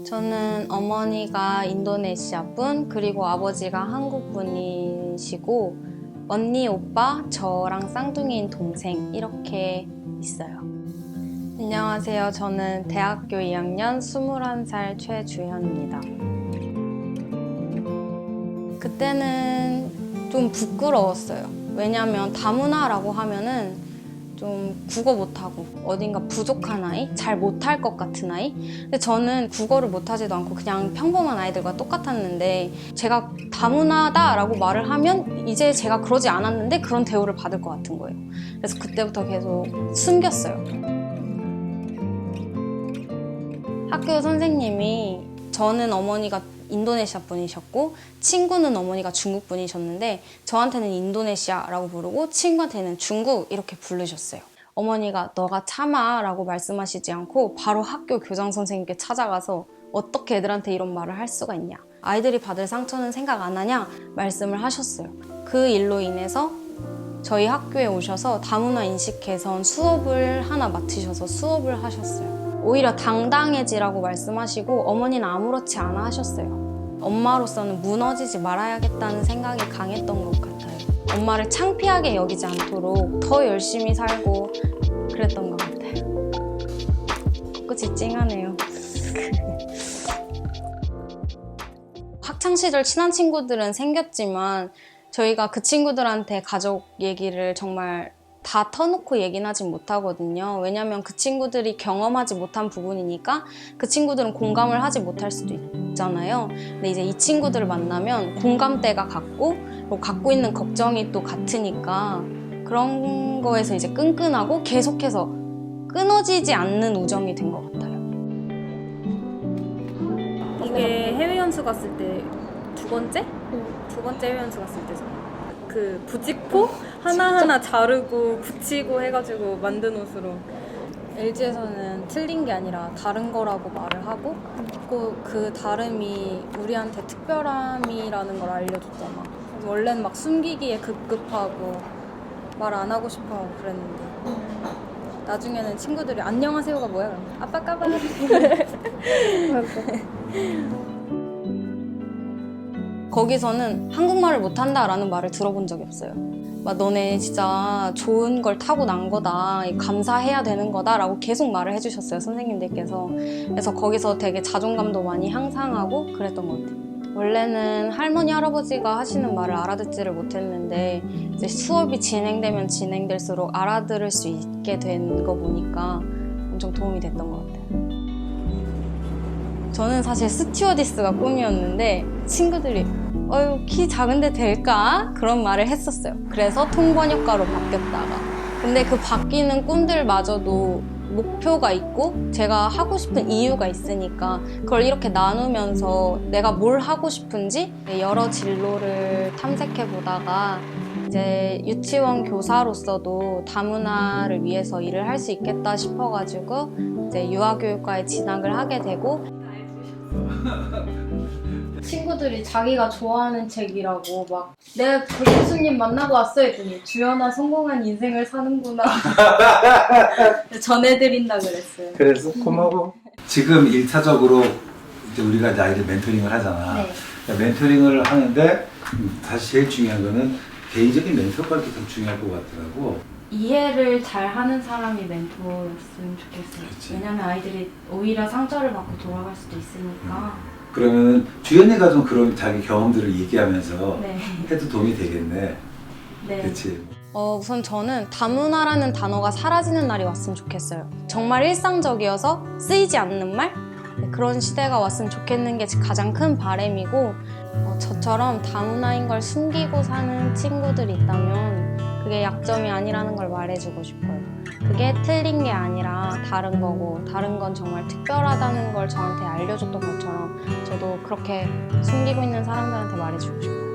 저는 어머니가 인도네시아 분, 그리고 아버지가 한국 분이시고 언니, 오빠, 저랑 쌍둥이인 동생 이렇게 있어요. 안녕하세요. 저는 대학교 2학년 21살 최주현입니다. 그때는 좀 부끄러웠어요. 왜냐면 다문화라고 하면은 좀 국어 못하고 어딘가 부족한 아이? 잘 못할 것 같은 아이? 근데 저는 국어를 못하지도 않고 그냥 평범한 아이들과 똑같았는데 제가 다문화다라고 말을 하면 이제 제가 그러지 않았는데 그런 대우를 받을 것 같은 거예요. 그래서 그때부터 계속 숨겼어요. 학교 선생님이 저는 어머니가 인도네시아 분이셨고 친구는 어머니가 중국 분이셨는데 저한테는 인도네시아라고 부르고 친구한테는 중국 이렇게 부르셨어요. 어머니가 너가 참아 라고 말씀하시지 않고 바로 학교 교장 선생님께 찾아가서 어떻게 애들한테 이런 말을 할 수가 있냐, 아이들이 받을 상처는 생각 안 하냐 말씀을 하셨어요. 그 일로 인해서 저희 학교에 오셔서 다문화 인식 개선 수업을 하나 맡으셔서 수업을 하셨어요. 오히려 당당해지라고 말씀하시고 어머니는 아무렇지 않아 하셨어요. 엄마로서는 무너지지 말아야겠다는 생각이 강했던 것 같아요. 엄마를 창피하게 여기지 않도록 더 열심히 살고 그랬던 것 같아요. 그치, 찡하네요. 학창시절 친한 친구들은 생겼지만 저희가 그 친구들한테 가족 얘기를 정말 다 터놓고 얘기는 하진 못하거든요. 왜냐면 그 친구들이 경험하지 못한 부분이니까 그 친구들은 공감을 하지 못할 수도 있잖아요. 근데 이제 이 친구들을 만나면 공감대가 같고 갖고 있는 걱정이 또 같으니까 그런 거에서 이제 끈끈하고 계속해서 끊어지지 않는 우정이 된 것 같아요. 이게 해외 연수 갔을 때 두 번째? 두 번째 해외 연수 갔을 때죠. 그 부직포 하나하나 자르고 붙이고 해가지고 만든 옷으로 LG에서는 틀린 게 아니라 다른 거라고 말을 하고 그 다름이 우리한테 특별함이라는 걸 알려줬잖아. 원래는 막 숨기기에 급급하고 말 안 하고 싶어하고 그랬는데 나중에는 친구들이 안녕하세요가 뭐야? 그러면 아빠 까봐. 거기서는 한국말을 못한다라는 말을 들어본 적이 없어요. 막 너네 진짜 좋은 걸 타고 난 거다, 감사해야 되는 거다 라고 계속 말을 해주셨어요, 선생님들께서. 그래서 거기서 되게 자존감도 많이 향상하고 그랬던 것 같아요. 원래는 할머니, 할아버지가 하시는 말을 알아듣지를 못했는데 이제 수업이 진행되면 진행될수록 알아들을 수 있게 된 거 보니까 엄청 도움이 됐던 것 같아요. 저는 사실 스튜어디스가 꿈이었는데 친구들이 어휴 키 작은데 될까? 그런 말을 했었어요. 그래서 통번역가로 바뀌었다가 근데 그 바뀌는 꿈들마저도 목표가 있고 제가 하고 싶은 이유가 있으니까 그걸 이렇게 나누면서 내가 뭘 하고 싶은지 여러 진로를 탐색해 보다가 이제 유치원 교사로서도 다문화를 위해서 일을 할 수 있겠다 싶어가지고 이제 유아교육과에 진학을 하게 되고 친구들이 자기가 좋아하는 책이라고 막 내가 그 교수님 만나고 왔어 했더니 주연아 성공한 인생을 사는구나 전해드린다 그랬어요. 그래서 고마워. 지금 1차적으로 이제 우리가 이제 아이들 멘토링을 하잖아. 네. 멘토링을 하는데 사실 제일 중요한 거는 개인적인 멘토가 더 중요할 것 같더라고. 이해를 잘하는 사람이 멘토였으면 좋겠어요. 그치. 왜냐면 아이들이 오히려 상처를 받고 돌아갈 수도 있으니까. 그러면 주연이가 좀 그런 자기 경험들을 얘기하면서 네. 해도 도움이 되겠네. 네. 그렇지. 우선 저는 다문화라는 단어가 사라지는 날이 왔으면 좋겠어요. 정말 일상적이어서 쓰이지 않는 말? 그런 시대가 왔으면 좋겠는 게 가장 큰 바람이고 저처럼 다문화인 걸 숨기고 사는 친구들이 있다면 그게 약점이 아니라는 걸 말해주고 싶어요. 그게 틀린 게 아니라 다른 거고 다른 건 정말 특별하다는 걸 저한테 알려줬던 것처럼 저도 그렇게 숨기고 있는 사람들한테 말해주고 싶어요.